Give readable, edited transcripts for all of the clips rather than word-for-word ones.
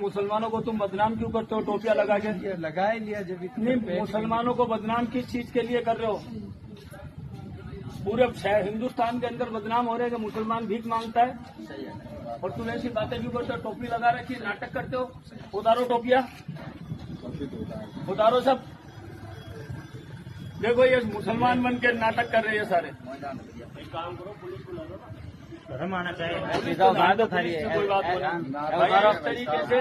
मुसलमानों को तुम बदनाम क्यों करते हो टोपियां लगा के? ये लगा ही लिया जब इतने नहीं, मुसलमानों को बदनाम किस चीज के लिए कर रहे हो? पूरे हिंदुस्तान के अंदर बदनाम हो रहे हैं कि मुसलमान भीख मांगता है और तुम ऐसी बातें क्यों करते हो? टोपी लगा रखी, नाटक करते हो। उतारो टोपियां, उतारो सब। देखो ये मुसलमान बन के नाटक कर रहे हैं सारे। एक काम करो, पुलिस को ला दो ना, शर्म आना चाहिए। कोई बात नहीं। इस तरीके से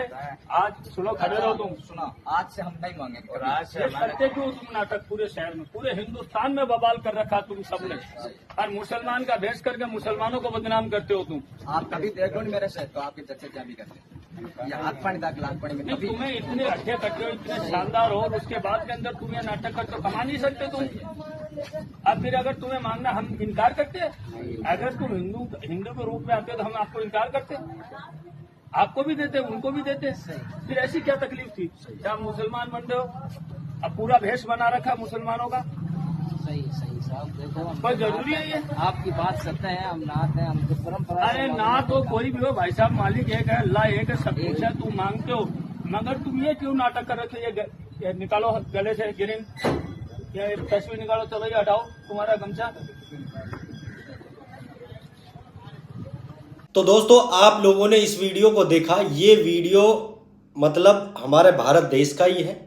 आज सुनो, खड़े रहो तुम। सुना, आज से हम नहीं मांगेंगे। ये करते क्यों तुम नाटक? पूरे शहर में, पूरे हिंदुस्तान में बवाल कर रखा तुम सबने, और मुसलमान का भेष करके मुसलमानों को बदनाम करते हो तुम। आप कभी देखो नहीं मेरे से तो आपके चर्चे क्या भी करते ये हाथ पानी दाग लाख पानी में नहीं, कभी तुम्हें इतने अच्छे कट्टे हो, इतने शानदार हो, और उसके बाद के अंदर तुम ये नाटक करते हो, कमा नहीं सकते तुम? अब फिर अगर तुम्हें मांगना, हम इनकार करते? अगर तुम हिंदू के रूप में आते तो हम आपको इनकार करते? आपको भी देते, उनको भी देते। फिर ऐसी क्या तकलीफ थी? क्या आप मुसलमान बन रहे हो? अब पूरा भेष बना रखा मुसलमानों का। सही साहब, देखो पर जरूरी है ये? आपकी बात सत्य है, हम नाथ है, हमको परंपरा। अरे ना तो कोई भी हो भाई साहब, मालिक एक है, अल्लाह एक है, सब कुछ है, तुम मांगते हो, मगर तुम ये क्यों नाटक कर रहे थे? ये निकालो गले से गिरिन, ये तस्वीर निकालो, तो भैया हटाओ तुम्हारा गमछा। तो दोस्तों, आप लोगों ने इस वीडियो को देखा। ये वीडियो मतलब हमारे भारत देश का ही है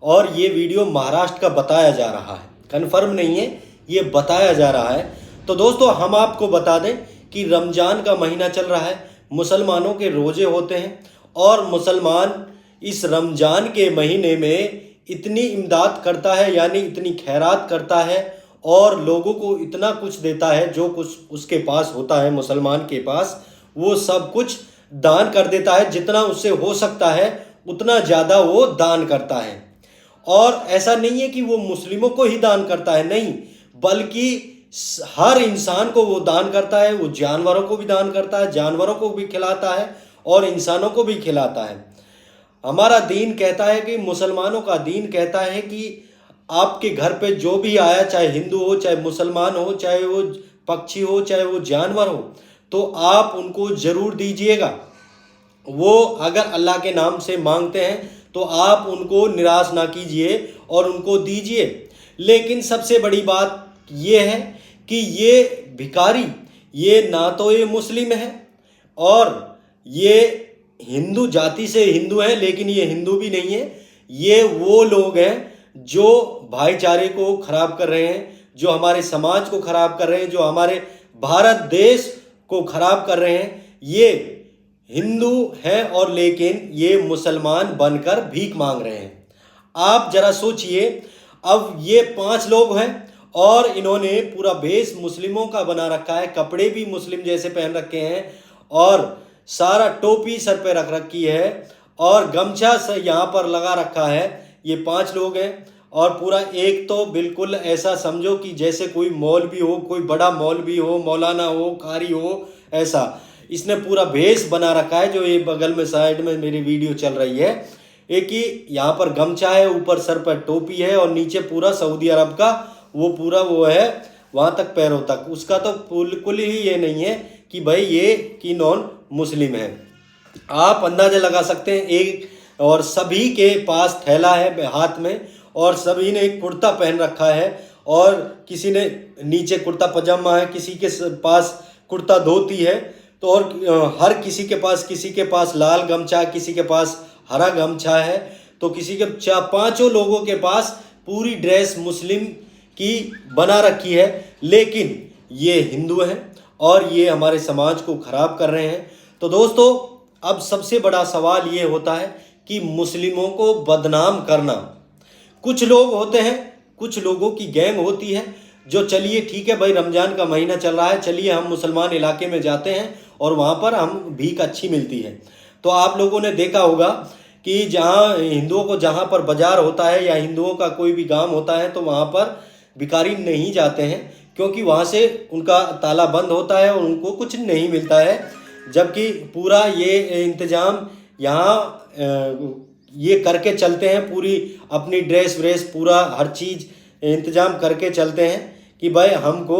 और ये वीडियो महाराष्ट्र का बताया जा रहा है, कन्फर्म नहीं है, ये बताया जा रहा है। तो दोस्तों, हम आपको बता दें कि रमजान का महीना चल रहा है, मुसलमानों के रोजे होते हैं और मुसलमान इस रमजान के महीने में इतनी इमदाद करता है, यानी इतनी खैरात करता है और लोगों को इतना कुछ देता है, जो कुछ उसके पास होता है, मुसलमान के पास, वो सब कुछ दान कर देता है। जितना उससे हो सकता है उतना ज़्यादा वो दान करता है। और ऐसा नहीं है कि वो मुस्लिमों को ही दान करता है, नहीं, बल्कि हर इंसान को वो दान करता है। वो जानवरों को भी दान करता है, जानवरों को भी खिलाता है और इंसानों को भी खिलाता है। हमारा दीन कहता है कि, मुसलमानों का दीन कहता है कि आपके घर पे जो भी आया, चाहे हिंदू हो, चाहे मुसलमान हो, चाहे वो पक्षी हो, चाहे वो जानवर हो, तो आप उनको ज़रूर दीजिएगा। वो अगर अल्लाह के नाम से मांगते हैं तो आप उनको निराश ना कीजिए और उनको दीजिए। लेकिन सबसे बड़ी बात ये है कि ये भिखारी, ये ना तो ये मुस्लिम है और ये हिंदू जाति से हिंदू है, लेकिन ये हिंदू भी नहीं है। ये वो लोग हैं जो भाईचारे को खराब कर रहे हैं, जो हमारे समाज को खराब कर रहे हैं, जो हमारे भारत देश को खराब कर रहे हैं। ये हिंदू हैं और लेकिन ये मुसलमान बनकर भीख मांग रहे हैं। आप जरा सोचिए, अब ये 5 लोग हैं और इन्होंने पूरा भेष मुस्लिमों का बना रखा है, कपड़े भी मुस्लिम जैसे पहन रखे हैं और सारा टोपी सर पे रख रखी है और गमछा से यहाँ पर लगा रखा है। ये 5 लोग हैं और पूरा एक तो बिल्कुल ऐसा समझो कि जैसे कोई मौलवी हो, कोई बड़ा मौलवी हो, मौलाना हो, कारी हो, ऐसा इसने पूरा भेष बना रखा है। जो ये बगल में साइड में मेरी वीडियो चल रही है, एक ही यहाँ पर गमछा है, ऊपर सर पर टोपी है और नीचे पूरा सऊदी अरब का वो पूरा वो है वहाँ तक, पैरों तक। उसका तो बिल्कुल ही ये नहीं है कि भाई ये कि नॉन मुस्लिम है। आप अंदाजा लगा सकते हैं। एक और सभी के पास थैला है हाथ में और सभी ने एक कुर्ता पहन रखा है और किसी ने नीचे कुर्ता पजामा है, किसी के पास कुर्ता धोती है, तो और हर किसी के पास लाल गमछा, किसी के पास हरा गमछा है, तो किसी के 5 लोगों के पास पूरी ड्रेस मुस्लिम की बना रखी है। लेकिन ये हिंदू हैं और ये हमारे समाज को खराब कर रहे हैं। तो दोस्तों, अब सबसे बड़ा सवाल ये होता है कि मुस्लिमों को बदनाम करना, कुछ लोग होते हैं, कुछ लोगों की गैंग होती है जो, चलिए ठीक है भाई, रमजान का महीना चल रहा है, चलिए हम मुसलमान इलाके में जाते हैं और वहाँ पर हम भीख अच्छी मिलती है। तो आप लोगों ने देखा होगा कि जहाँ हिंदुओं को, जहाँ पर बाजार होता है या हिंदुओं का कोई भी गांव होता है, तो वहाँ पर भिखारी नहीं जाते हैं, क्योंकि वहाँ से उनका ताला बंद होता है और उनको कुछ नहीं मिलता है। जबकि पूरा ये इंतज़ाम यहाँ ये करके चलते हैं, पूरी अपनी ड्रेस व्रेस पूरा हर चीज़ इंतज़ाम करके चलते हैं कि भाई हमको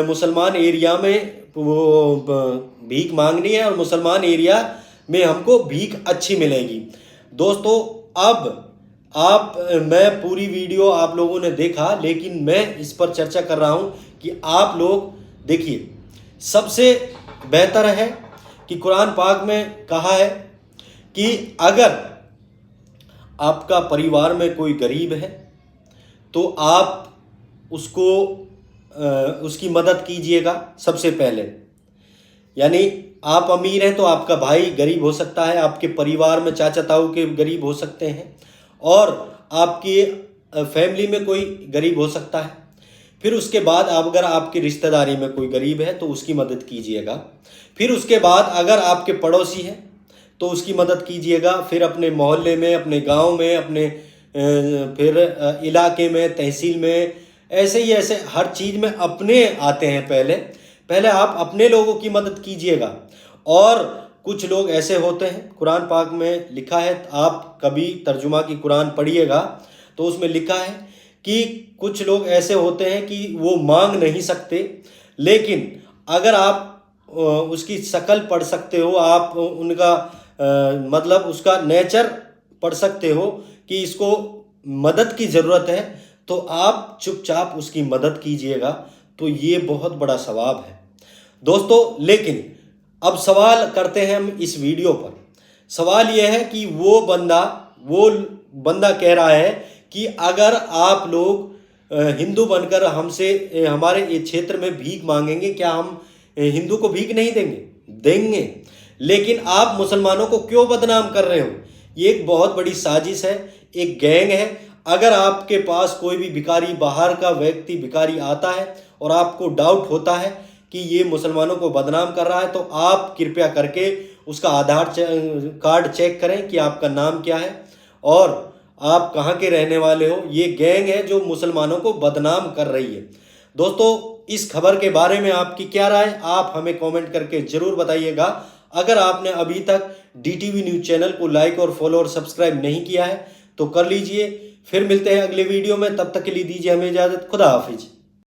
मुसलमान एरिया में वो भीख मांगनी है और मुसलमान एरिया में हमको भीख अच्छी मिलेगी। दोस्तों अब मैं पूरी वीडियो आप लोगों ने देखा, लेकिन मैं इस पर चर्चा कर रहा हूं कि आप लोग देखिए, सबसे बेहतर है कि कुरान पाक में कहा है कि अगर आपका परिवार में कोई गरीब है तो आप उसको उसकी मदद कीजिएगा सबसे पहले। यानी आप अमीर हैं तो आपका भाई गरीब हो सकता है, आपके परिवार में चाचा ताऊ के गरीब हो सकते हैं, और आपकी फैमिली में कोई गरीब हो सकता है। फिर उसके बाद अगर आपकी रिश्तेदारी में कोई गरीब है तो उसकी मदद कीजिएगा। फिर उसके बाद अगर आपके पड़ोसी हैं तो उसकी मदद कीजिएगा। फिर अपने मोहल्ले में, अपने गांव में, अपने फिर इलाके में, तहसील में, ऐसे ही ऐसे हर चीज़ में अपने आते हैं। पहले आप अपने लोगों की मदद कीजिएगा। और कुछ लोग ऐसे होते हैं, कुरान पाक में लिखा है, आप कभी तर्जुमा की कुरान पढ़िएगा तो उसमें लिखा है कि कुछ लोग ऐसे होते हैं कि वो मांग नहीं सकते, लेकिन अगर आप उसकी शक्ल पढ़ सकते हो, आप उनका मतलब उसका नेचर पढ़ सकते हो कि इसको मदद की ज़रूरत है, तो आप चुपचाप उसकी मदद कीजिएगा, तो ये बहुत बड़ा सवाब है दोस्तों। लेकिन अब सवाल करते हैं हम इस वीडियो पर। सवाल यह है कि वो बंदा कह रहा है कि अगर आप लोग हिंदू बनकर हमसे हमारे ये क्षेत्र में भीख मांगेंगे, क्या हम हिंदू को भीख नहीं देंगे। लेकिन आप मुसलमानों को क्यों बदनाम कर रहे हो? ये एक बहुत बड़ी साजिश है, एक गैंग है। अगर आपके पास कोई भी भिखारी, बाहर का व्यक्ति भिखारी आता है और आपको डाउट होता है कि ये मुसलमानों को बदनाम कर रहा है, तो आप कृपया करके उसका आधार कार्ड चेक करें कि आपका नाम क्या है और आप कहाँ के रहने वाले हो। ये गैंग है जो मुसलमानों को बदनाम कर रही है। दोस्तों, इस खबर के बारे में आपकी क्या राय, आप हमें कमेंट करके ज़रूर बताइएगा। अगर आपने अभी तक DTV न्यूज़ चैनल को लाइक और फॉलो और सब्सक्राइब नहीं किया है तो कर लीजिए। फिर मिलते हैं अगले वीडियो में, तब तक के लिए दीजिए हमें इजाज़त। खुदा हाफिज।